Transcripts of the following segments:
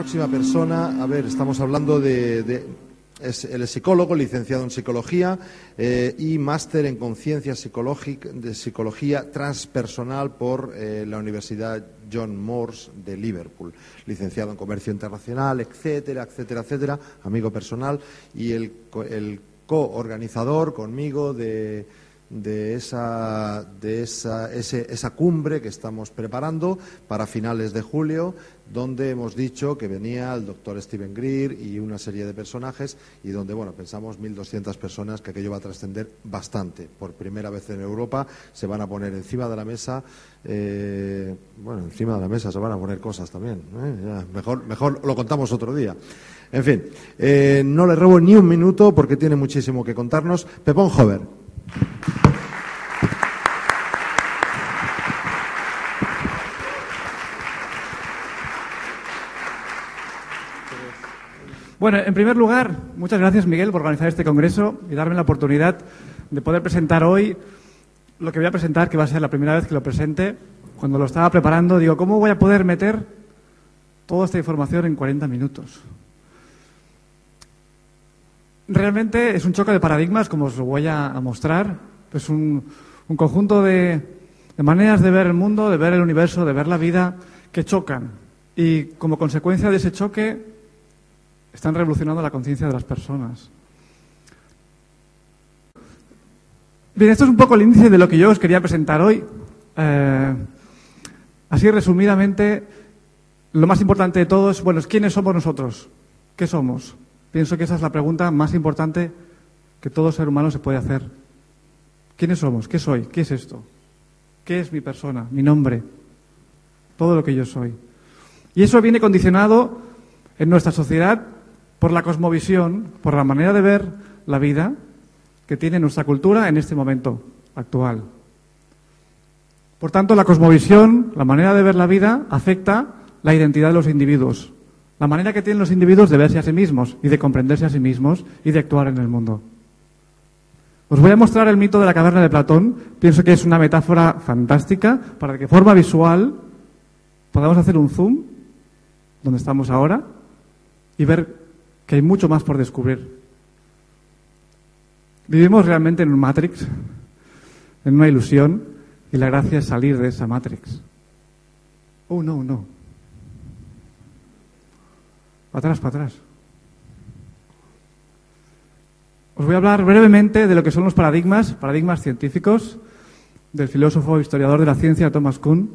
próxima persona, a ver, estamos hablando él es psicólogo, licenciado en psicología y máster en conciencia de psicología transpersonal por la Universidad John Moores de Liverpool, licenciado en comercio internacional, etcétera, etcétera, etcétera, amigo personal y el coorganizador conmigo de esa cumbre que estamos preparando para finales de julio, donde hemos dicho que venía el doctor Steven Greer y una serie de personajes y donde, bueno, pensamos 1.200 personas, que aquello va a trascender bastante. Por primera vez en Europa se van a poner encima de la mesa, encima de la mesa se van a poner cosas también, ya, mejor lo contamos otro día. En fin, no le robo ni un minuto porque tiene muchísimo que contarnos. Pepón Jover. Bueno, en primer lugar, muchas gracias, Miguel, por organizar este congreso y darme la oportunidad de poder presentar hoy lo que voy a presentar, que va a ser la primera vez que lo presente. Cuando lo estaba preparando, digo, ¿cómo voy a poder meter toda esta información en 40 minutos? Realmente es un choque de paradigmas, como os lo voy a mostrar. Es un conjunto de maneras de ver el mundo, de ver el universo, de ver la vida, que chocan. Y como consecuencia de ese choque, están revolucionando la conciencia de las personas. Bien, esto es un poco el índice de lo que yo os quería presentar hoy. Así resumidamente, lo más importante de todo es, bueno, ¿quiénes somos nosotros? ¿Qué somos? Pienso que esa es la pregunta más importante que todo ser humano se puede hacer. ¿Quiénes somos? ¿Qué soy? ¿Qué es esto? ¿Qué es mi persona? ¿Mi nombre? Todo lo que yo soy. Y eso viene condicionado en nuestra sociedad por la cosmovisión, por la manera de ver la vida que tiene nuestra cultura en este momento actual. Por tanto, la cosmovisión, la manera de ver la vida, afecta la identidad de los individuos, la manera que tienen los individuos de verse a sí mismos y de comprenderse a sí mismos y de actuar en el mundo. Os voy a mostrar el mito de la caverna de Platón. Pienso que es una metáfora fantástica para que de forma visual podamos hacer un zoom donde estamos ahora y ver que hay mucho más por descubrir. Vivimos realmente en un Matrix, en una ilusión, y la gracia es salir de esa Matrix. Oh, no. Para atrás. Os voy a hablar brevemente de lo que son los paradigmas científicos, del filósofo e historiador de la ciencia Thomas Kuhn.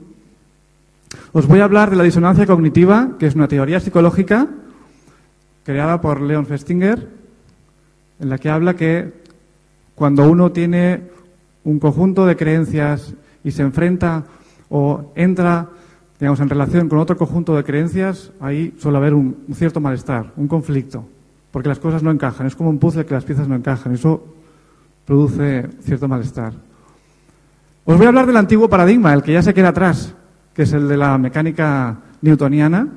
Os voy a hablar de la disonancia cognitiva, que es una teoría psicológica creada por Leon Festinger, en la que habla que cuando uno tiene un conjunto de creencias y se enfrenta o entra, digamos, en relación con otro conjunto de creencias, ahí suele haber un cierto malestar, un conflicto, porque las cosas no encajan. Es como un puzzle que las piezas no encajan. Eso produce cierto malestar. Os voy a hablar del antiguo paradigma, el que ya se queda atrás, que es el de la mecánica newtoniana,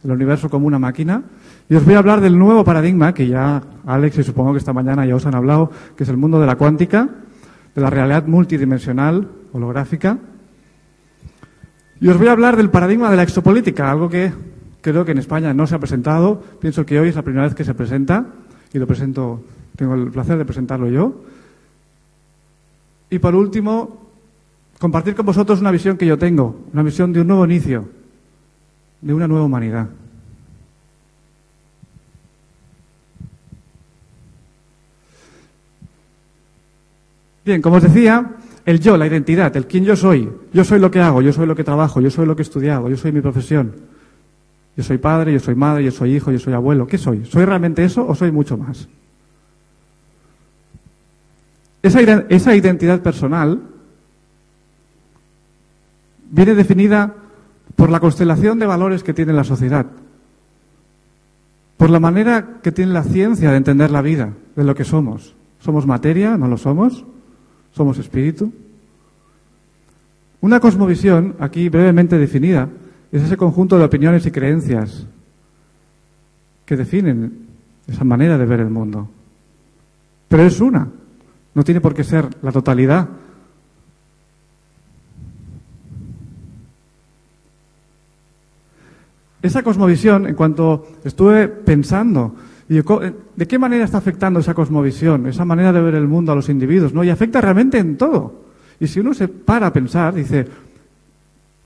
el universo como una máquina. Y os voy a hablar del nuevo paradigma, que ya Alex y supongo que esta mañana ya os han hablado, que es el mundo de la cuántica, de la realidad multidimensional, holográfica. Y os voy a hablar del paradigma de la exopolítica, algo que creo que en España no se ha presentado. Pienso que hoy es la primera vez que se presenta y lo presento, tengo el placer de presentarlo yo. Y por último, compartir con vosotros una visión que yo tengo, una visión de un nuevo inicio, de una nueva humanidad. Bien, como os decía, el yo, la identidad, el quién yo soy lo que hago, yo soy lo que trabajo, yo soy lo que he estudiado, yo soy mi profesión, yo soy padre, yo soy madre, yo soy hijo, yo soy abuelo. ¿Qué soy? ¿Soy realmente eso o soy mucho más? Esa identidad personal viene definida por la constelación de valores que tiene la sociedad, por la manera que tiene la ciencia de entender la vida, de lo que somos. ¿Somos materia? ¿No lo somos? ¿Somos espíritu? Una cosmovisión, aquí brevemente definida, es ese conjunto de opiniones y creencias que definen esa manera de ver el mundo. Pero es una, no tiene por qué ser la totalidad. esa cosmovisión, en cuanto estuve pensando, ¿de qué manera está afectando esa cosmovisión, esa manera de ver el mundo a los individuos, ¿no? Y afecta realmente en todo. Y si uno se para a pensar, dice,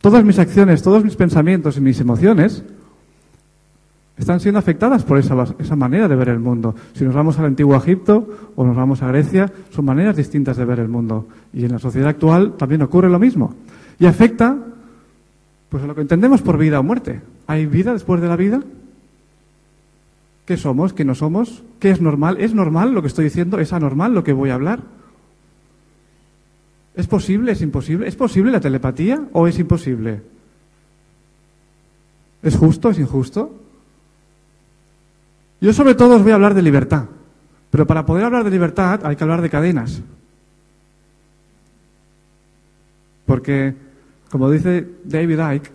todas mis acciones, todos mis pensamientos y mis emociones están siendo afectadas por esa manera de ver el mundo. Si nos vamos al antiguo Egipto o nos vamos a Grecia, son maneras distintas de ver el mundo. Y en la sociedad actual también ocurre lo mismo. Y afecta, pues, a lo que entendemos por vida o muerte. ¿Hay vida después de la vida? ¿Qué somos? ¿Qué no somos? ¿Qué es normal? ¿Es normal lo que estoy diciendo? ¿Es anormal lo que voy a hablar? ¿Es posible? ¿Es imposible? ¿Es posible la telepatía o es imposible? ¿Es justo? ¿Es injusto? Yo sobre todo os voy a hablar de libertad, pero para poder hablar de libertad hay que hablar de cadenas. Porque, como dice David Icke,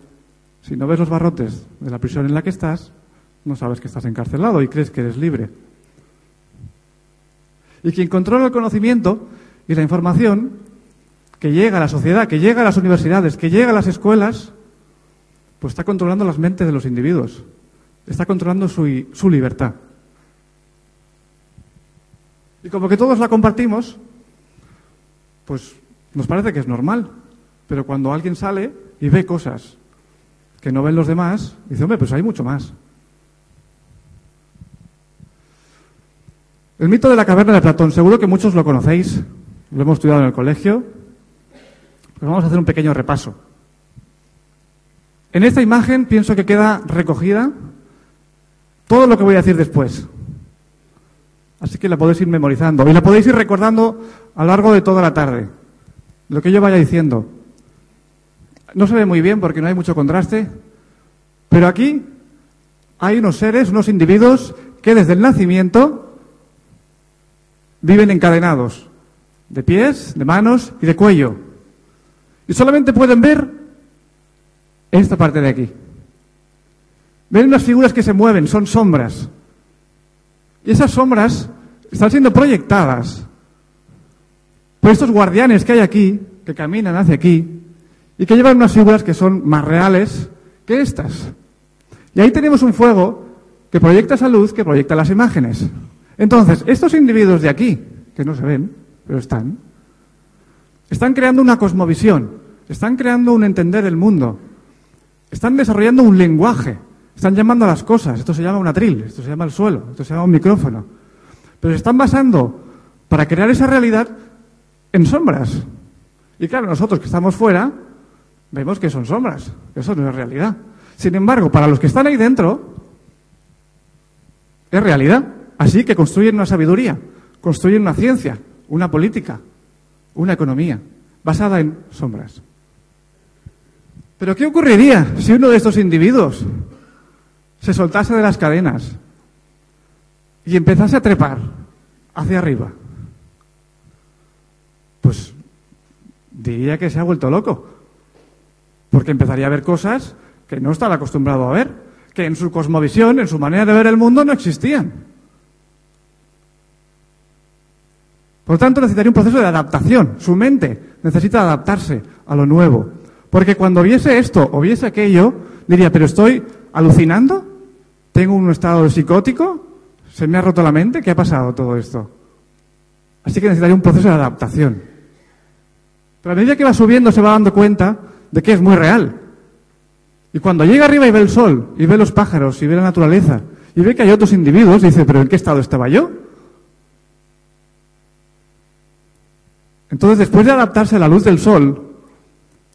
si no ves los barrotes de la prisión en la que estás, no sabes que estás encarcelado y crees que eres libre. Y quien controla el conocimiento y la información que llega a la sociedad, que llega a las universidades, que llega a las escuelas, pues está controlando las mentes de los individuos. Está controlando su libertad. Y como que todos la compartimos, pues nos parece que es normal. Pero cuando alguien sale y ve cosas que no ven los demás, dice, hombre, pues hay mucho más. El mito de la caverna de Platón, seguro que muchos lo conocéis, lo hemos estudiado en el colegio, pero vamos a hacer un pequeño repaso. En esta imagen pienso que queda recogida todo lo que voy a decir después. Así que la podéis ir memorizando y la podéis ir recordando a lo largo de toda la tarde. Lo que yo vaya diciendo. No se ve muy bien porque no hay mucho contraste, pero aquí hay unos seres, unos individuos que desde el nacimiento viven encadenados, de pies, de manos y de cuello. Y solamente pueden ver esta parte de aquí. Ven unas figuras que se mueven, son sombras. Y esas sombras están siendo proyectadas por estos guardianes que hay aquí, que caminan hacia aquí, y que llevan unas figuras que son más reales que estas. Y ahí tenemos un fuego que proyecta esa luz, que proyecta las imágenes. Entonces, estos individuos de aquí, que no se ven, pero están creando una cosmovisión, están creando un entender del mundo, están desarrollando un lenguaje. Están llamando a las cosas, esto se llama un atril, esto se llama el suelo, esto se llama un micrófono. Pero se están basando para crear esa realidad en sombras. Y claro, nosotros que estamos fuera, vemos que son sombras, eso no es realidad. Sin embargo, para los que están ahí dentro, es realidad. Así que construyen una sabiduría, construyen una ciencia, una política, una economía, basada en sombras. Pero ¿qué ocurriría si uno de estos individuos se soltase de las cadenas y empezase a trepar hacia arriba? Pues diría que se ha vuelto loco, porque empezaría a ver cosas que no estaba acostumbrado a ver, que en su cosmovisión, en su manera de ver el mundo, no existían. Por lo tanto, necesitaría un proceso de adaptación. Su mente necesita adaptarse a lo nuevo, porque cuando viese esto o viese aquello, diría, ¿pero estoy alucinando? ¿Tengo un estado psicótico? ¿Se me ha roto la mente? ¿Qué ha pasado todo esto? Así que necesitaría un proceso de adaptación. Pero a medida que va subiendo se va dando cuenta de que es muy real. Y cuando llega arriba y ve el sol, y ve los pájaros, y ve la naturaleza, y ve que hay otros individuos, dice, ¿pero en qué estado estaba yo? Entonces, después de adaptarse a la luz del sol,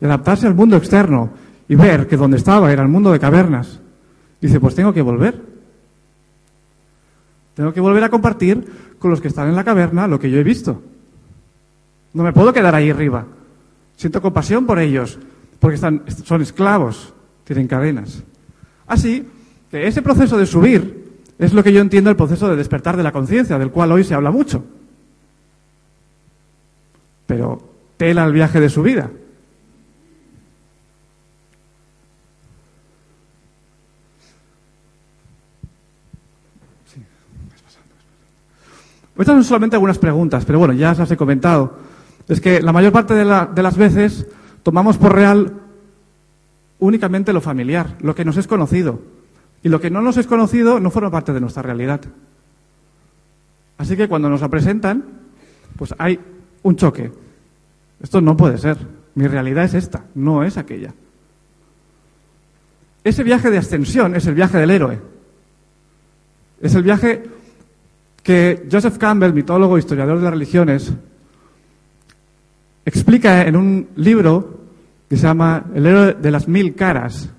y adaptarse al mundo externo, y ver que donde estaba era el mundo de cavernas, dice, pues tengo que volver. Tengo que volver a compartir con los que están en la caverna lo que yo he visto. No me puedo quedar ahí arriba. Siento compasión por ellos, porque son esclavos, tienen cadenas. Así que ese proceso de subir es lo que yo entiendo el proceso de despertar de la conciencia, del cual hoy se habla mucho. Pero tela el viaje de subida. Estas son solamente algunas preguntas, pero bueno, ya las he comentado. Es que la mayor parte de las veces tomamos por real únicamente lo familiar, lo que nos es conocido. Y lo que no nos es conocido no forma parte de nuestra realidad. Así que cuando nos la presentan, pues hay un choque. Esto no puede ser. Mi realidad es esta, no es aquella. Ese viaje de ascensión es el viaje del héroe. Es el viaje que Joseph Campbell, mitólogo e historiador de las religiones, explica en un libro que se llama El héroe de las 1000 caras,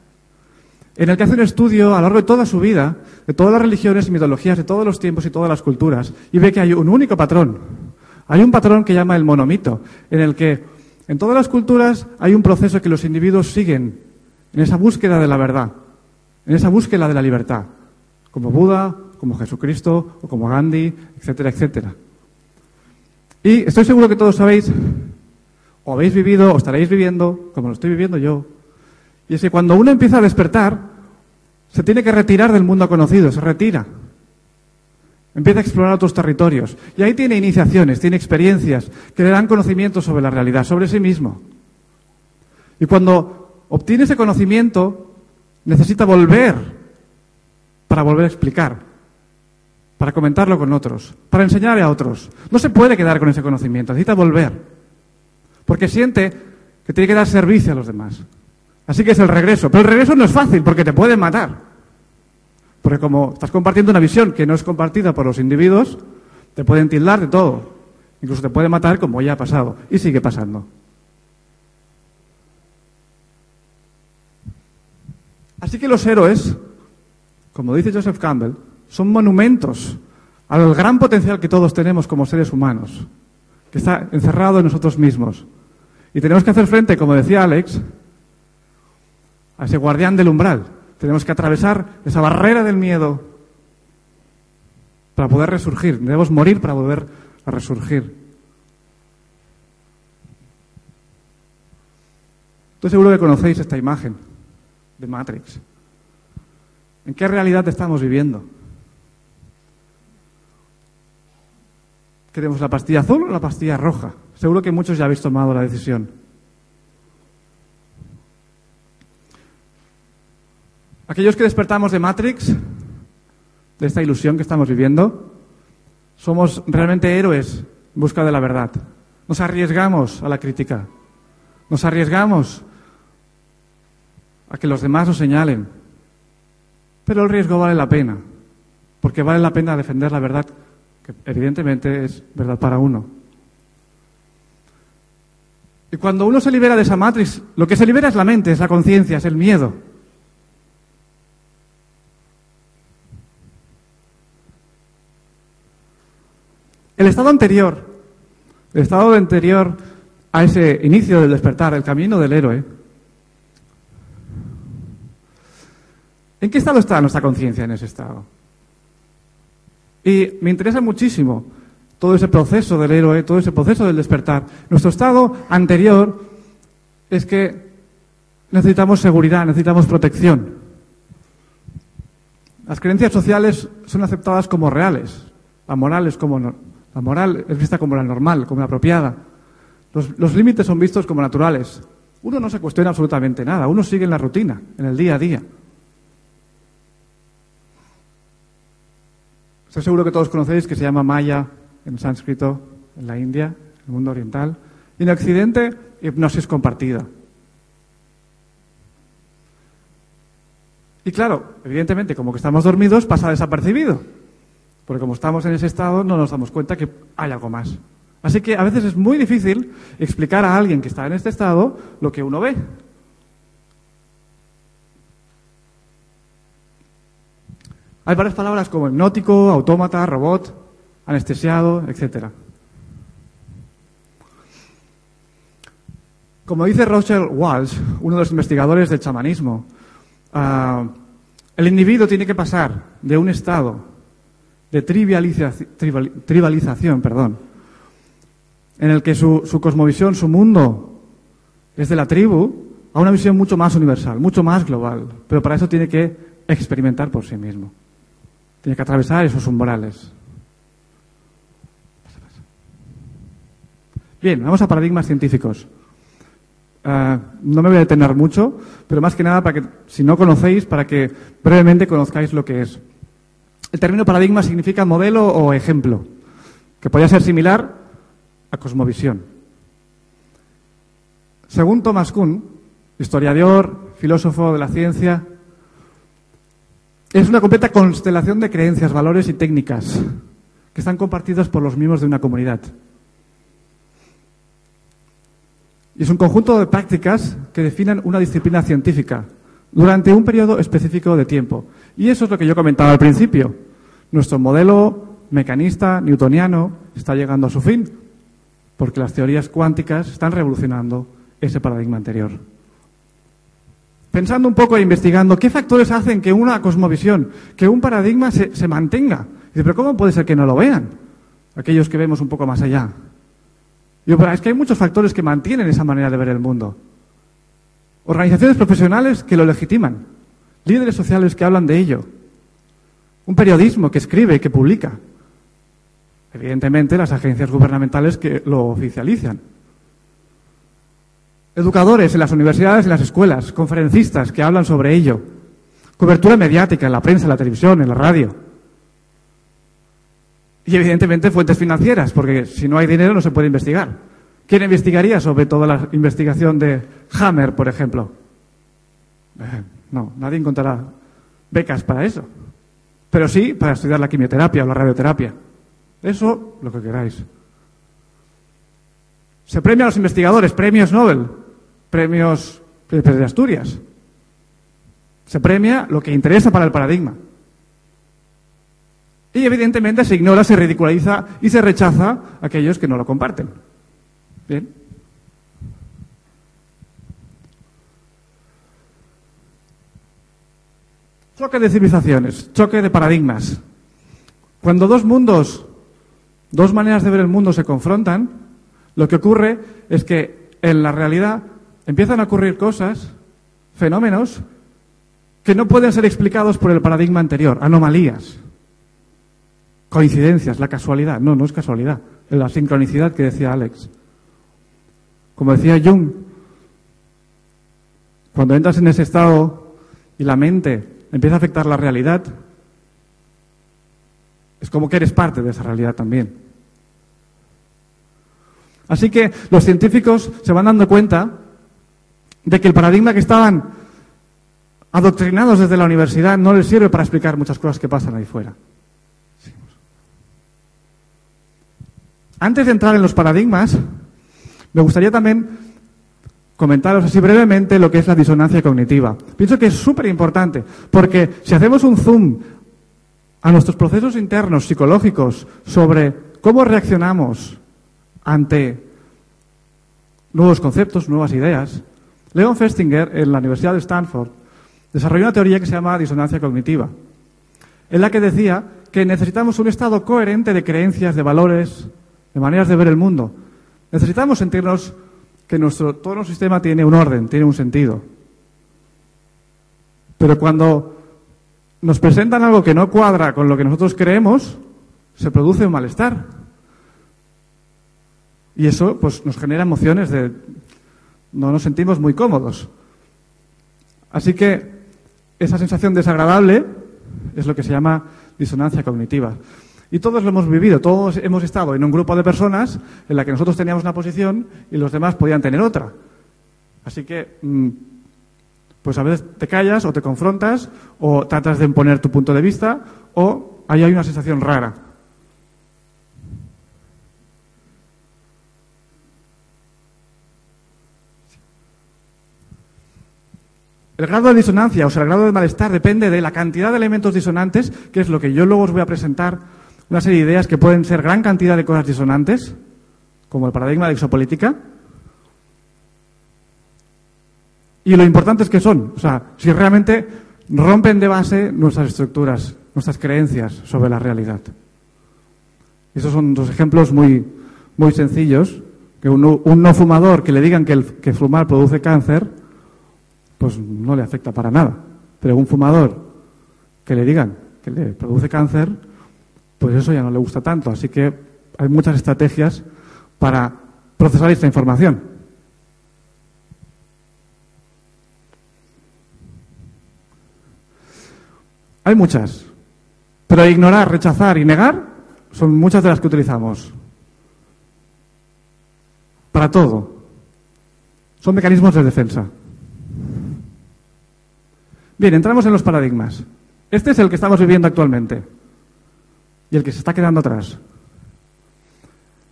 en el que hace un estudio a lo largo de toda su vida, de todas las religiones y mitologías, de todos los tiempos y todas las culturas, y ve que hay un único patrón. Hay un patrón que llama el monomito, en el que en todas las culturas hay un proceso que los individuos siguen en esa búsqueda de la verdad, en esa búsqueda de la libertad, como Buda, como Jesucristo, o como Gandhi, etcétera, etcétera. Y estoy seguro que todos sabéis, o habéis vivido, o estaréis viviendo, como lo estoy viviendo yo, y es que cuando uno empieza a despertar, se tiene que retirar del mundo conocido, se retira. Empieza a explorar otros territorios. Y ahí tiene iniciaciones, tiene experiencias que le dan conocimiento sobre la realidad, sobre sí mismo. Y cuando obtiene ese conocimiento, necesita volver para volver a explicar, para comentarlo con otros, para enseñarle a otros. No se puede quedar con ese conocimiento, necesita volver. Porque siente que tiene que dar servicio a los demás. Así que es el regreso. Pero el regreso no es fácil porque te pueden matar. Porque como estás compartiendo una visión que no es compartida por los individuos, te pueden tildar de todo. Incluso te pueden matar como ya ha pasado. Y sigue pasando. Así que los héroes, como dice Joseph Campbell, son monumentos al gran potencial que todos tenemos como seres humanos, que está encerrado en nosotros mismos. Y tenemos que hacer frente, como decía Alex, a ese guardián del umbral. Tenemos que atravesar esa barrera del miedo para poder resurgir. Debemos morir para volver a resurgir. Estoy seguro que conocéis esta imagen de Matrix. ¿En qué realidad estamos viviendo? ¿Queremos la pastilla azul o la pastilla roja? Seguro que muchos ya habéis tomado la decisión. Aquellos que despertamos de Matrix, de esta ilusión que estamos viviendo, somos realmente héroes en busca de la verdad. Nos arriesgamos a la crítica. Nos arriesgamos a que los demás nos señalen. Pero el riesgo vale la pena, porque vale la pena defender la verdad, que evidentemente es verdad para uno. Y cuando uno se libera de esa Matrix, lo que se libera es la mente, es la conciencia, es el miedo. El estado anterior a ese inicio del despertar, el camino del héroe, ¿en qué estado está nuestra conciencia en ese estado? Y me interesa muchísimo todo ese proceso del héroe, todo ese proceso del despertar. Nuestro estado anterior es que necesitamos seguridad, necesitamos protección. Las creencias sociales son aceptadas como reales, la moral es vista como la normal, como la apropiada. Los límites son vistos como naturales. Uno no se cuestiona absolutamente nada, uno sigue en la rutina, en el día a día. Estoy seguro que todos conocéis que se llama Maya en sánscrito, en la India, en el mundo oriental. Y en Occidente, hipnosis compartida. Y claro, evidentemente, como que estamos dormidos, pasa desapercibido. Porque como estamos en ese estado, no nos damos cuenta que hay algo más. Así que a veces es muy difícil explicar a alguien que está en este estado lo que uno ve. Hay varias palabras como hipnótico, autómata, robot, anestesiado, etc. Como dice Rochelle Walsh, uno de los investigadores del chamanismo, el individuo tiene que pasar de un estado de tribalización, en el que su cosmovisión, su mundo es de la tribu, a una visión mucho más universal, mucho más global. Pero para eso tiene que experimentar por sí mismo. Tiene que atravesar esos umbrales. Bien, vamos a paradigmas científicos. No me voy a detener mucho, pero más que nada para que, si no conocéis, para que brevemente conozcáis lo que es. El término paradigma significa modelo o ejemplo, que podría ser similar a cosmovisión. Según Thomas Kuhn, historiador, filósofo de la ciencia, es una completa constelación de creencias, valores y técnicas que están compartidos por los miembros de una comunidad. Y es un conjunto de prácticas que definen una disciplina científica durante un periodo específico de tiempo. Y eso es lo que yo comentaba al principio. Nuestro modelo mecanista, newtoniano, está llegando a su fin, porque las teorías cuánticas están revolucionando ese paradigma anterior. Pensando un poco e investigando, ¿qué factores hacen que una cosmovisión, que un paradigma se mantenga? Dice, pero ¿cómo puede ser que no lo vean aquellos que vemos un poco más allá? Digo, pero es que hay muchos factores que mantienen esa manera de ver el mundo. Organizaciones profesionales que lo legitiman, líderes sociales que hablan de ello, un periodismo que escribe, que publica, evidentemente las agencias gubernamentales que lo oficializan, educadores en las universidades y en las escuelas, conferencistas que hablan sobre ello, cobertura mediática en la prensa, en la televisión, en la radio. Y evidentemente fuentes financieras, porque si no hay dinero no se puede investigar. ¿Quién investigaría sobre toda la investigación de Hammer, por ejemplo? No, nadie encontrará becas para eso. Pero sí para estudiar la quimioterapia o la radioterapia. Eso, lo que queráis. Se premia a los investigadores, premios Nobel, premios de Asturias. Se premia lo que interesa para el paradigma. Y evidentemente se ignora, se ridiculiza y se rechaza a aquellos que no lo comparten. Bien. Choque de civilizaciones, choque de paradigmas. Cuando dos mundos, dos maneras de ver el mundo se confrontan, lo que ocurre es que en la realidad empiezan a ocurrir cosas, fenómenos, que no pueden ser explicados por el paradigma anterior, anomalías. Coincidencias, la casualidad. No, no es casualidad. Es la sincronicidad que decía Alex. Como decía Jung, cuando entras en ese estado y la mente empieza a afectar la realidad, es como que eres parte de esa realidad también. Así que los científicos se van dando cuenta de que el paradigma que estaban adoctrinados desde la universidad no les sirve para explicar muchas cosas que pasan ahí fuera. Antes de entrar en los paradigmas, me gustaría también comentaros así brevemente lo que es la disonancia cognitiva. Pienso que es súper importante, porque si hacemos un zoom a nuestros procesos internos psicológicos sobre cómo reaccionamos ante nuevos conceptos, nuevas ideas, Leon Festinger, en la Universidad de Stanford, desarrolló una teoría que se llama disonancia cognitiva, en la que decía que necesitamos un estado coherente de creencias, de valores, de maneras de ver el mundo. Necesitamos sentirnos que todo nuestro sistema tiene un orden, tiene un sentido. Pero cuando nos presentan algo que no cuadra con lo que nosotros creemos, se produce un malestar. Y eso pues nos genera emociones de no nos sentimos muy cómodos. Así que esa sensación desagradable es lo que se llama disonancia cognitiva. Y todos lo hemos vivido, todos hemos estado en un grupo de personas en la que nosotros teníamos una posición y los demás podían tener otra. Así que, pues a veces te callas o te confrontas o tratas de imponer tu punto de vista o ahí hay una sensación rara. El grado de disonancia, o sea, el grado de malestar depende de la cantidad de elementos disonantes, que es lo que yo luego os voy a presentar. Una serie de ideas que pueden ser gran cantidad de cosas disonantes, como el paradigma de exopolítica. Y lo importante es que son, o sea, si realmente rompen de base nuestras estructuras, nuestras creencias sobre la realidad. Esos son dos ejemplos muy, muy sencillos, que un no fumador que le digan que fumar produce cáncer, pues no le afecta para nada. Pero un fumador que le digan que le produce cáncer, pues eso ya no le gusta tanto. Así que hay muchas estrategias para procesar esta información. Hay muchas, pero ignorar, rechazar y negar son muchas de las que utilizamos. Para todo. Son mecanismos de defensa. Bien, entramos en los paradigmas. Este es el que estamos viviendo actualmente y el que se está quedando atrás.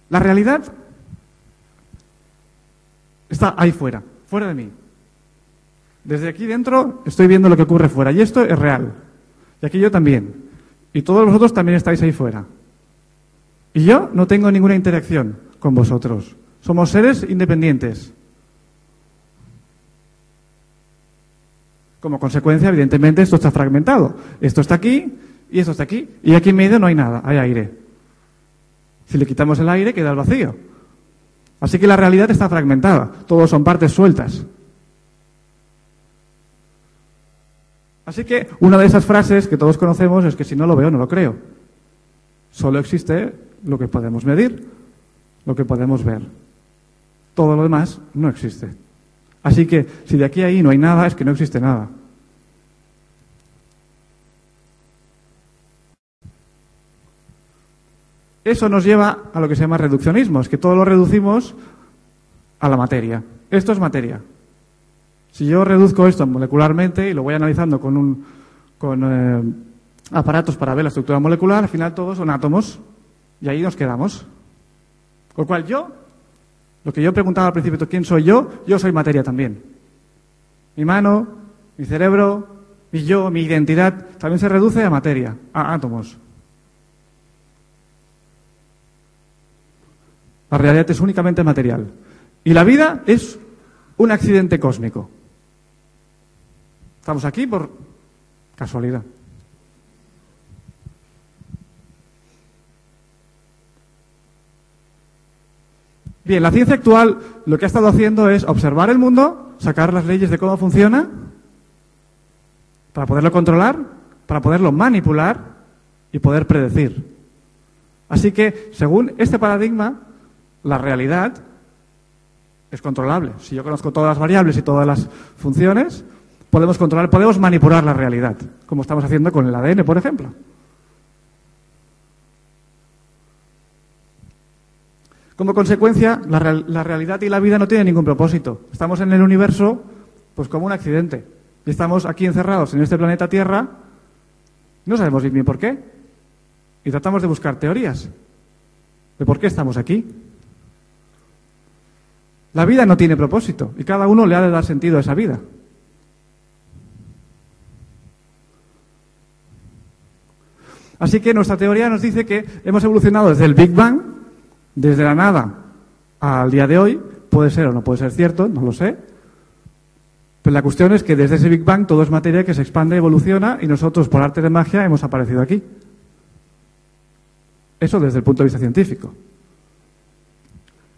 La realidad está ahí fuera, fuera de mí. Desde aquí dentro estoy viendo lo que ocurre fuera y esto es real. Y aquí yo también. Y todos vosotros también estáis ahí fuera. Y yo no tengo ninguna interacción con vosotros. Somos seres independientes. Como consecuencia, evidentemente, esto está fragmentado. Esto está aquí y esto está aquí. Y aquí en medio no hay nada, hay aire. Si le quitamos el aire, queda el vacío. Así que la realidad está fragmentada. Todos son partes sueltas. Así que una de esas frases que todos conocemos es que si no lo veo, no lo creo. Solo existe lo que podemos medir, lo que podemos ver. Todo lo demás no existe. Así que si de aquí a ahí no hay nada, es que no existe nada. Eso nos lleva a lo que se llama reduccionismo, es que todo lo reducimos a la materia. Esto es materia. Si yo reduzco esto molecularmente y lo voy analizando con aparatos para ver la estructura molecular, al final todos son átomos y ahí nos quedamos. Con lo cual lo que yo preguntaba al principio, ¿quién soy yo? Yo soy materia también. Mi mano, mi cerebro, mi yo, mi identidad, también se reduce a materia, a átomos. La realidad es únicamente material. Y la vida es un accidente cósmico. Estamos aquí por casualidad. Bien, la ciencia actual lo que ha estado haciendo es observar el mundo, sacar las leyes de cómo funciona, para poderlo controlar, para poderlo manipular y poder predecir. Así que, según este paradigma, la realidad es controlable. Si yo conozco todas las variables y todas las funciones, podemos manipular la realidad, como estamos haciendo con el ADN, por ejemplo. Como consecuencia, la realidad y la vida no tienen ningún propósito. Estamos en el universo pues como un accidente. Y estamos aquí encerrados en este planeta Tierra, no sabemos bien por qué. Y tratamos de buscar teorías de por qué estamos aquí. La vida no tiene propósito y cada uno le ha de dar sentido a esa vida. Así que nuestra teoría nos dice que hemos evolucionado desde el Big Bang, desde la nada al día de hoy. Puede ser o no puede ser cierto, no lo sé. Pero la cuestión es que desde ese Big Bang todo es materia que se expande, evoluciona y nosotros, por arte de magia, hemos aparecido aquí. Eso desde el punto de vista científico.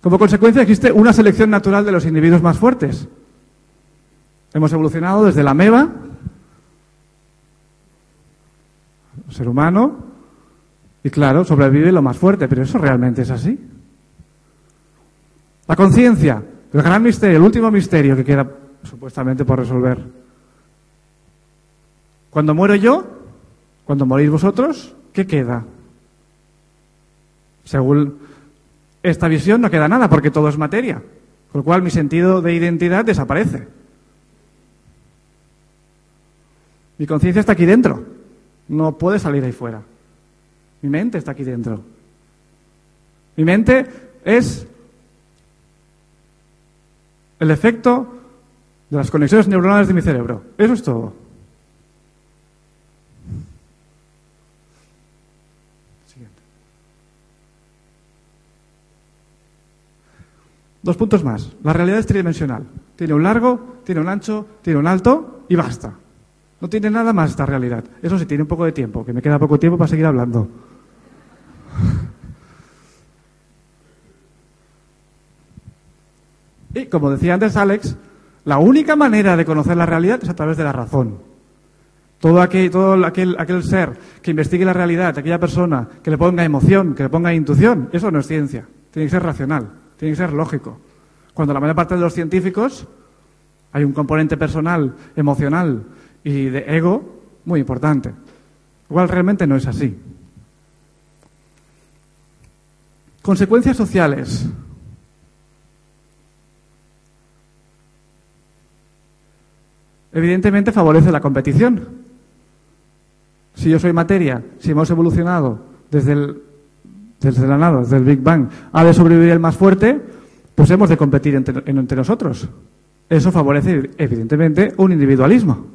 Como consecuencia existe una selección natural de los individuos más fuertes. Hemos evolucionado desde la ameba, el ser humano, y claro, sobrevive lo más fuerte, pero ¿eso realmente es así? La conciencia, el gran misterio, el último misterio que queda supuestamente por resolver. Cuando muero yo, cuando morís vosotros, ¿qué queda? Según esta visión no queda nada porque todo es materia, con lo cual mi sentido de identidad desaparece. Mi conciencia está aquí dentro, no puede salir ahí fuera. Mi mente está aquí dentro. Mi mente es el efecto de las conexiones neuronales de mi cerebro. Eso es todo. Siguiente. 2 puntos más. La realidad es tridimensional. Tiene un largo, tiene un ancho, tiene un alto y basta. No tiene nada más esta realidad. Eso sí, tiene un poco de tiempo, que me queda poco tiempo para seguir hablando. Y, como decía antes Alex, la única manera de conocer la realidad es a través de la razón. Todo aquel ser que investigue la realidad, aquella persona que le ponga emoción, que le ponga intuición, eso no es ciencia. Tiene que ser racional, tiene que ser lógico. Cuando la mayor parte de los científicos hay un componente personal, emocional y de ego muy importante. Igual realmente no es así. Consecuencias sociales. Evidentemente favorece la competición. Si yo soy materia, si hemos evolucionado desde la nada, desde el Big Bang, ha de sobrevivir el más fuerte, pues hemos de competir entre nosotros. Eso favorece, evidentemente, un individualismo.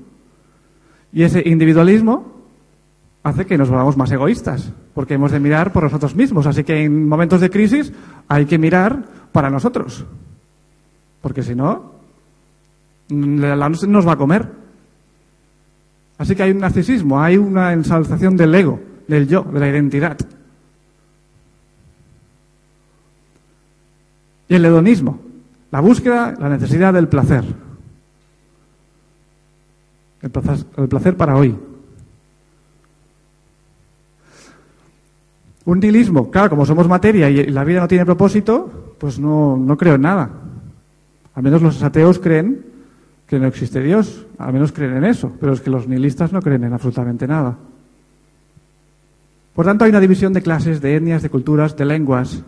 Y ese individualismo hace que nos volvamos más egoístas, porque hemos de mirar por nosotros mismos. Así que en momentos de crisis hay que mirar para nosotros, porque si no, nos va a comer. Así que hay un narcisismo, hay una ensalzación del ego, del yo, de la identidad. Y el hedonismo, la búsqueda, la necesidad del placer. El placer para hoy. Un nihilismo, claro, como somos materia y la vida no tiene propósito, pues no creo en nada. Al menos los ateos creen que no existe Dios, al menos creen en eso, pero es que los nihilistas no creen en absolutamente nada. Por tanto, hay una división de clases, de etnias, de culturas, de lenguas,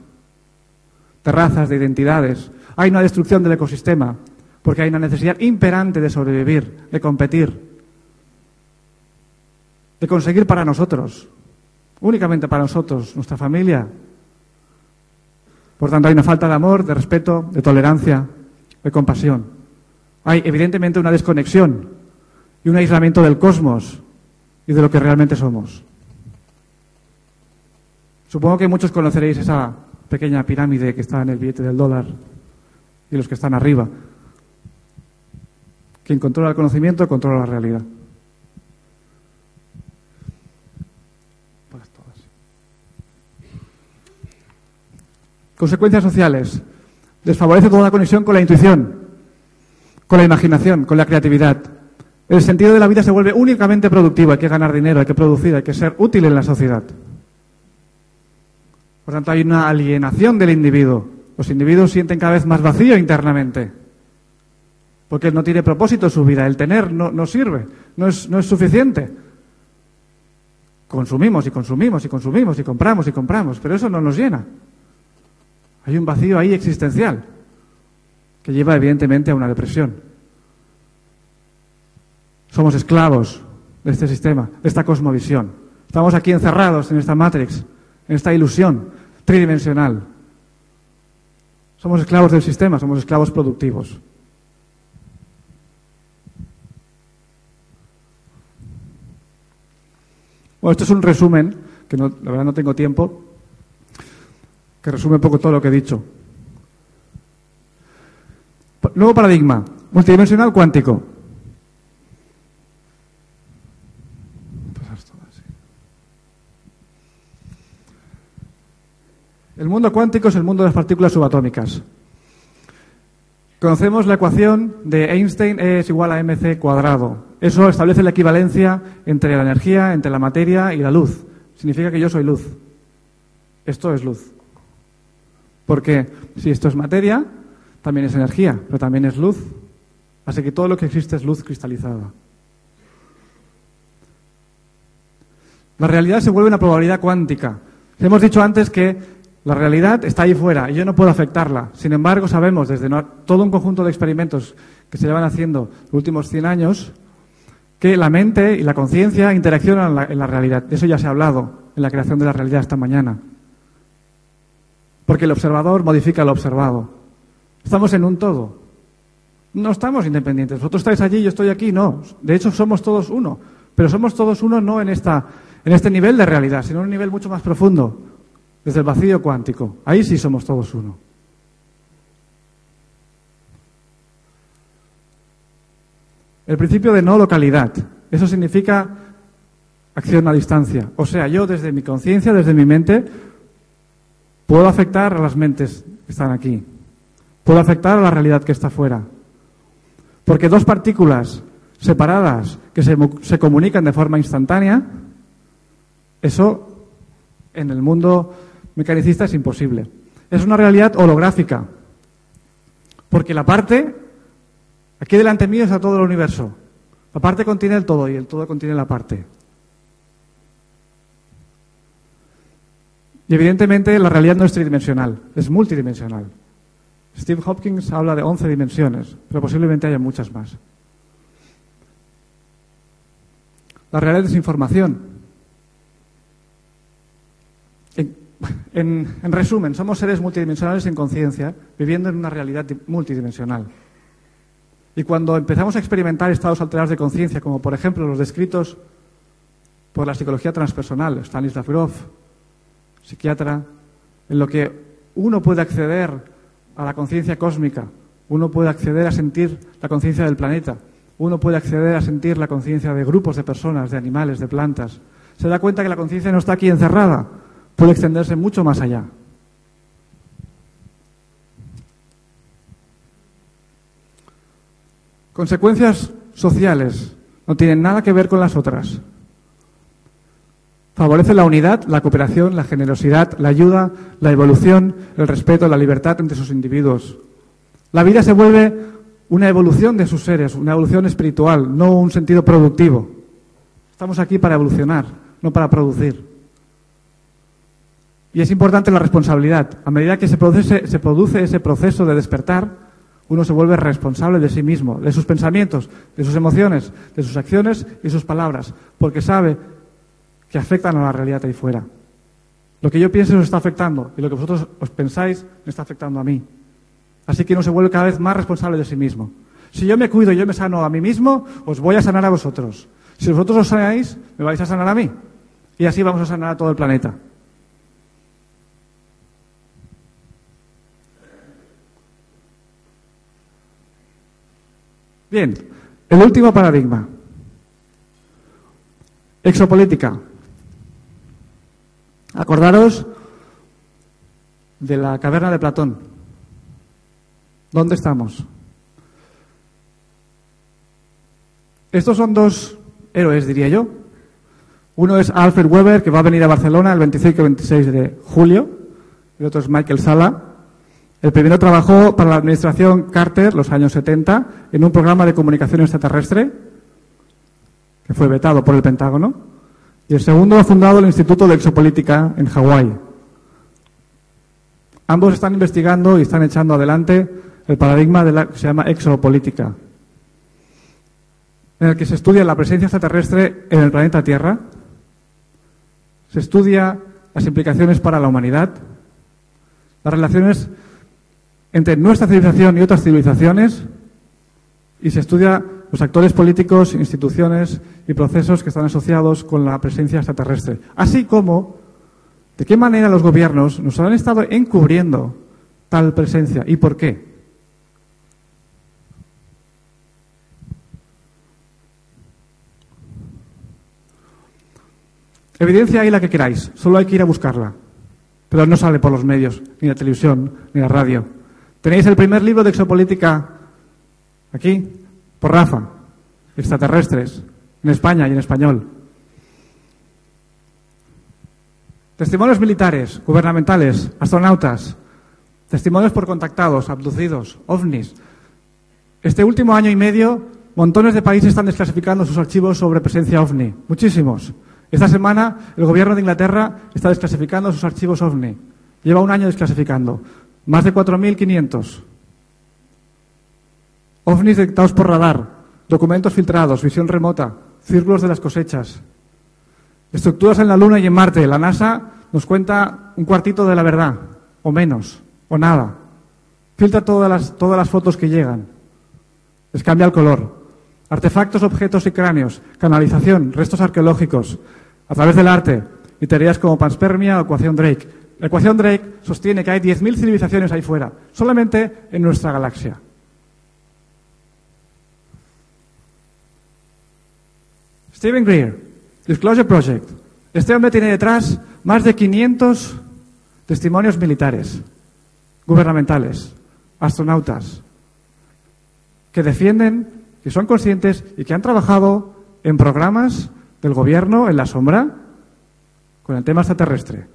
de razas, de identidades. Hay una destrucción del ecosistema, porque hay una necesidad imperante de sobrevivir, de competir, de conseguir para nosotros, únicamente para nosotros, nuestra familia. Por tanto, hay una falta de amor, de respeto, de tolerancia, de compasión. Hay, evidentemente, una desconexión y un aislamiento del cosmos y de lo que realmente somos. Supongo que muchos conoceréis esa pequeña pirámide que está en el billete del dólar y los que están arriba. Quien controla el conocimiento, controla la realidad. Consecuencias sociales. Desfavorece toda la conexión con la intuición, con la imaginación, con la creatividad. El sentido de la vida se vuelve únicamente productivo. Hay que ganar dinero, hay que producir, hay que ser útil en la sociedad. Por tanto, hay una alienación del individuo. Los individuos sienten cada vez más vacío internamente, porque no tiene propósito su vida. El tener no sirve, no es suficiente. Consumimos y consumimos y consumimos y compramos, pero eso no nos llena. Hay un vacío ahí existencial que lleva evidentemente a una depresión. Somos esclavos de este sistema, de esta cosmovisión. Estamos aquí encerrados en esta Matrix, en esta ilusión tridimensional. Somos esclavos del sistema, somos esclavos productivos. Bueno, esto es un resumen, que la verdad no tengo tiempo, que resume un poco todo lo que he dicho. Nuevo paradigma, multidimensional cuántico. El mundo cuántico es el mundo de las partículas subatómicas. Conocemos la ecuación de Einstein, E es igual a mc cuadrado. Eso establece la equivalencia entre la energía, entre la materia y la luz. Significa que yo soy luz. Esto es luz. Porque si esto es materia, también es energía, pero también es luz. Así que todo lo que existe es luz cristalizada. La realidad se vuelve una probabilidad cuántica. Hemos dicho antes que la realidad está ahí fuera y yo no puedo afectarla. Sin embargo, sabemos desde todo un conjunto de experimentos que se llevan haciendo los últimos 100 años que la mente y la conciencia interaccionan en la realidad. De eso ya se ha hablado en la creación de la realidad esta mañana. Porque el observador modifica lo observado. Estamos en un todo. No estamos independientes. Vosotros estáis allí, yo estoy aquí. No. De hecho, somos todos uno. Pero somos todos uno no en este nivel de realidad, sino en un nivel mucho más profundo. Desde el vacío cuántico. Ahí sí somos todos uno. El principio de no localidad. Eso significa acción a distancia. O sea, yo desde mi conciencia, desde mi mente, puedo afectar a las mentes que están aquí. Puedo afectar a la realidad que está fuera. Porque dos partículas separadas que se comunican de forma instantánea, eso en el mundo mecanicista es imposible. Es una realidad holográfica. Porque la parte, aquí delante mío está todo el universo. La parte contiene el todo y el todo contiene la parte. Y evidentemente la realidad no es tridimensional, es multidimensional. Steve Hopkins habla de 11 dimensiones, pero posiblemente haya muchas más. La realidad es información. En resumen, somos seres multidimensionales en conciencia, viviendo en una realidad multidimensional. Y cuando empezamos a experimentar estados alterados de conciencia, como por ejemplo los descritos por la psicología transpersonal, Stanislav Grof, psiquiatra, en lo que uno puede acceder a la conciencia cósmica, uno puede acceder a sentir la conciencia del planeta, uno puede acceder a sentir la conciencia de grupos de personas, de animales, de plantas, se da cuenta que la conciencia no está aquí encerrada, puede extenderse mucho más allá. Consecuencias sociales no tienen nada que ver con las otras. Favorece la unidad, la cooperación, la generosidad, la ayuda, la evolución, el respeto, la libertad entre sus individuos. La vida se vuelve una evolución de sus seres, una evolución espiritual, no un sentido productivo. Estamos aquí para evolucionar, no para producir. Y es importante la responsabilidad. A medida que se produce ese proceso de despertar, uno se vuelve responsable de sí mismo, de sus pensamientos, de sus emociones, de sus acciones y sus palabras, porque sabe que afectan a la realidad ahí fuera. Lo que yo pienso os está afectando y lo que vosotros os pensáis me está afectando a mí. Así que uno se vuelve cada vez más responsable de sí mismo. Si yo me cuido y yo me sano a mí mismo, os voy a sanar a vosotros. Si vosotros os sanáis, me vais a sanar a mí. Y así vamos a sanar a todo el planeta. Bien, el último paradigma. Exopolítica. Acordaros de la caverna de Platón. ¿Dónde estamos? Estos son dos héroes, diría yo. Uno es Alfred Weber, que va a venir a Barcelona el 25 y 26 de julio. El otro es Michael Salla. El primero trabajó para la administración Carter, los años 70, en un programa de comunicación extraterrestre, que fue vetado por el Pentágono. Y el segundo ha fundado el Instituto de Exopolítica en Hawái. Ambos están investigando y están echando adelante el paradigma de la que se llama exopolítica, en el que se estudia la presencia extraterrestre en el planeta Tierra, se estudia las implicaciones para la humanidad, las relaciones entre nuestra civilización y otras civilizaciones, y se estudia los actores políticos, instituciones y procesos que están asociados con la presencia extraterrestre, así como de qué manera los gobiernos nos han estado encubriendo tal presencia y por qué. Evidencia hay la que queráis, solo hay que ir a buscarla, pero no sale por los medios, ni la televisión, ni la radio. Tenéis el primer libro de exopolítica aquí, por Rafa, extraterrestres, en España y en español. Testimonios militares, gubernamentales, astronautas, testimonios por contactados, abducidos, ovnis. Este último año y medio, montones de países están desclasificando sus archivos sobre presencia ovni, muchísimos. Esta semana, el gobierno de Inglaterra está desclasificando sus archivos ovni. Lleva un año desclasificando. Más de 4.500. OVNIs detectados por radar, documentos filtrados, visión remota, círculos de las cosechas. Estructuras en la Luna y en Marte. La NASA nos cuenta un cuartito de la verdad, o menos, o nada. Filtra todas las fotos que llegan. Les cambia el color. Artefactos, objetos y cráneos. Canalización, restos arqueológicos. A través del arte. Y teorías como panspermia o ecuación Drake. La ecuación Drake sostiene que hay 10.000 civilizaciones ahí fuera, solamente en nuestra galaxia. Stephen Greer, Disclosure Project. Este hombre tiene detrás más de 500 testimonios militares, gubernamentales, astronautas, que defienden, que son conscientes y que han trabajado en programas del gobierno en la sombra con el tema extraterrestre.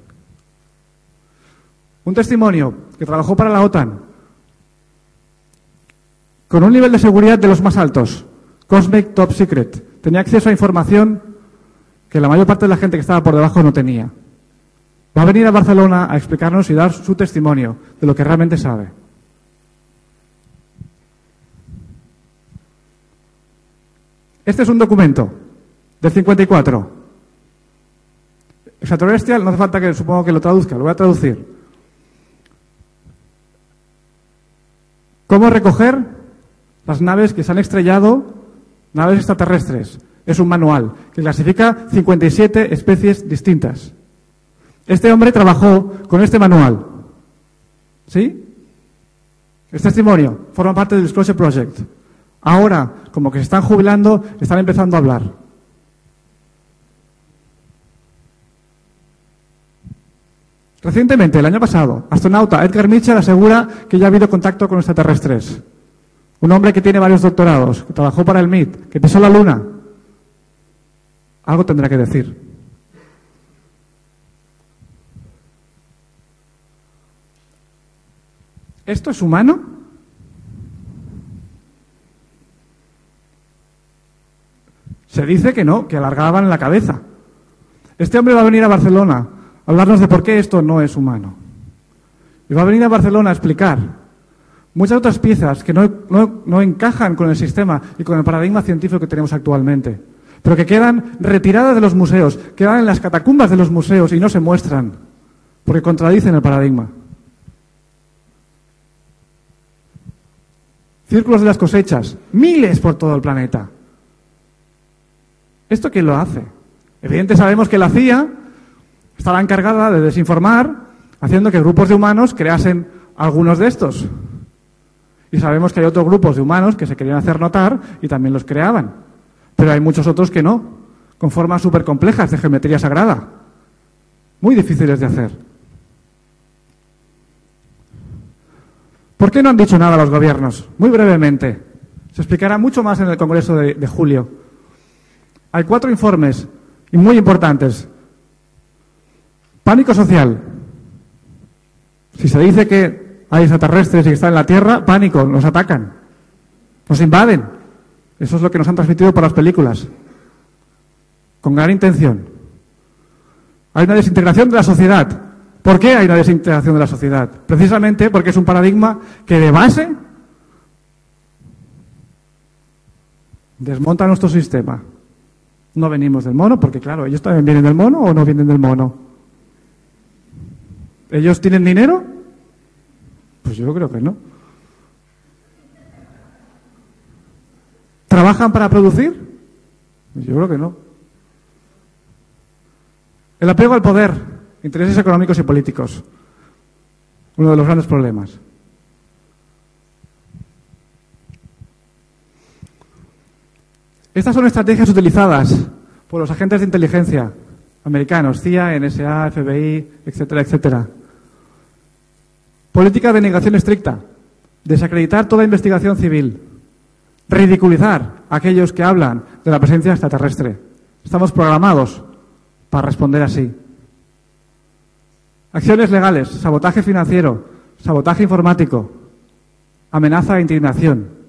Un testimonio que trabajó para la OTAN con un nivel de seguridad de los más altos, Cosmic Top Secret. Tenía acceso a información que la mayor parte de la gente que estaba por debajo no tenía. Va a venir a Barcelona a explicarnos y dar su testimonio de lo que realmente sabe. Este es un documento del 54. Extraterrestrial, no hace falta que supongo que lo traduzca, lo voy a traducir. ¿Cómo recoger las naves que se han estrellado, naves extraterrestres? Es un manual que clasifica 57 especies distintas. Este hombre trabajó con este manual. ¿Sí? Es testimonio, forma parte del Disclosure Project. Ahora, como que se están jubilando, están empezando a hablar. Recientemente, el año pasado, astronauta Edgar Mitchell asegura que ya ha habido contacto con extraterrestres. Un hombre que tiene varios doctorados, que trabajó para el MIT, que pisó la Luna. Algo tendrá que decir. ¿Esto es humano? Se dice que no, que alargaban la cabeza. Este hombre va a venir a Barcelona a hablarnos de por qué esto no es humano. Y va a venir a Barcelona a explicar muchas otras piezas que no encajan con el sistema y con el paradigma científico que tenemos actualmente, pero que quedan retiradas de los museos, quedan en las catacumbas de los museos y no se muestran, porque contradicen el paradigma. Círculos de las cosechas, miles por todo el planeta. ¿Esto quién lo hace? Evidentemente sabemos que la CIA estaba encargada de desinformar, haciendo que grupos de humanos creasen algunos de estos. Y sabemos que hay otros grupos de humanos que se querían hacer notar y también los creaban. Pero hay muchos otros que no, con formas súper complejas de geometría sagrada. Muy difíciles de hacer. ¿Por qué no han dicho nada los gobiernos? Muy brevemente. Se explicará mucho más en el Congreso de julio. Hay 4 informes y muy importantes. Pánico social. Si se dice que hay extraterrestres y que están en la Tierra, pánico, nos atacan, nos invaden. Eso es lo que nos han transmitido por las películas, con gran intención. Hay una desintegración de la sociedad. ¿Por qué hay una desintegración de la sociedad? Precisamente porque es un paradigma que de base desmonta nuestro sistema. No venimos del mono, porque claro, ellos también vienen del mono o no vienen del mono. ¿Ellos tienen dinero? Pues yo creo que no. ¿Trabajan para producir? Pues yo creo que no. El apego al poder, intereses económicos y políticos. Uno de los grandes problemas. Estas son estrategias utilizadas por los agentes de inteligencia americanos, CIA, NSA, FBI, etcétera, etcétera. Política de negación estricta, desacreditar toda investigación civil, ridiculizar a aquellos que hablan de la presencia extraterrestre. Estamos programados para responder así. Acciones legales, sabotaje financiero, sabotaje informático, amenaza e intimidación.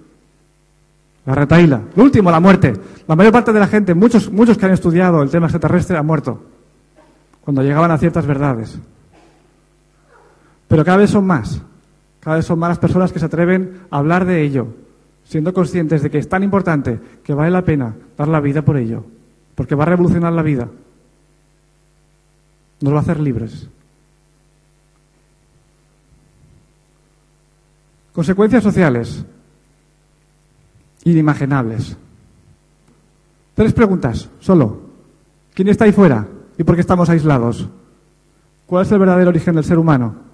La retahíla. Lo último, la muerte. La mayor parte de la gente, muchos que han estudiado el tema extraterrestre han muerto cuando llegaban a ciertas verdades. Pero cada vez son más. Cada vez son más las personas que se atreven a hablar de ello, siendo conscientes de que es tan importante que vale la pena dar la vida por ello, porque va a revolucionar la vida. Nos va a hacer libres. Consecuencias sociales inimaginables. 3 preguntas, solo. ¿Quién está ahí fuera? ¿Y por qué estamos aislados? ¿Cuál es el verdadero origen del ser humano?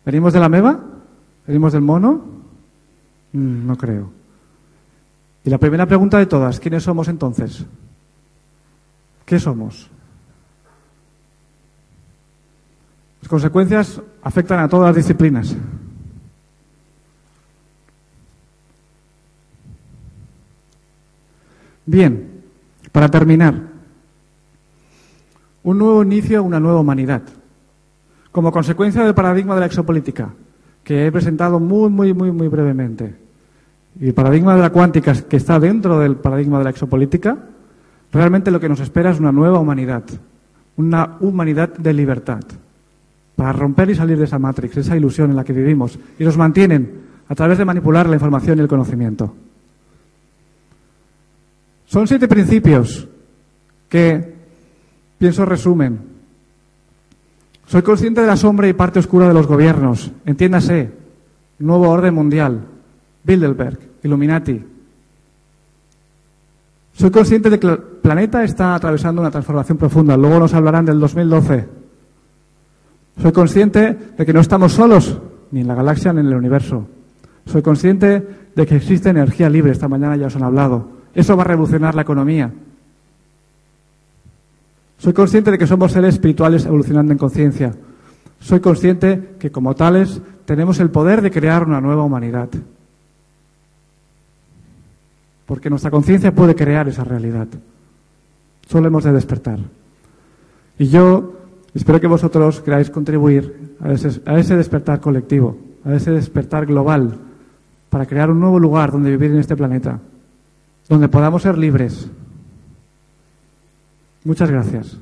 ¿Venimos de la ameba? ¿Venimos del mono? No creo. Y la primera pregunta de todas, ¿quiénes somos entonces? ¿Qué somos? Las consecuencias afectan a todas las disciplinas. Bien, para terminar, un nuevo inicio a una nueva humanidad. Como consecuencia del paradigma de la exopolítica, que he presentado muy brevemente, y el paradigma de la cuántica, que está dentro del paradigma de la exopolítica, realmente lo que nos espera es una nueva humanidad, una humanidad de libertad. para romper y salir de esa Matrix, esa ilusión en la que vivimos, y nos mantienen a través de manipular la información y el conocimiento. Son 7 principios que, pienso, resumen. Soy consciente de la sombra y parte oscura de los gobiernos. Entiéndase, nuevo orden mundial, Bilderberg, Illuminati. Soy consciente de que el planeta está atravesando una transformación profunda. Luego nos hablarán del 2012. Soy consciente de que no estamos solos, ni en la galaxia ni en el universo. Soy consciente de que existe energía libre. Esta mañana ya os han hablado. Eso va a revolucionar la economía. Soy consciente de que somos seres espirituales evolucionando en conciencia. Soy consciente que, como tales, tenemos el poder de crear una nueva humanidad. Porque nuestra conciencia puede crear esa realidad. Solo hemos de despertar. Y yo espero que vosotros queráis contribuir a ese despertar colectivo, a ese despertar global, para crear un nuevo lugar donde vivir en este planeta, donde podamos ser libres. Muchas gracias.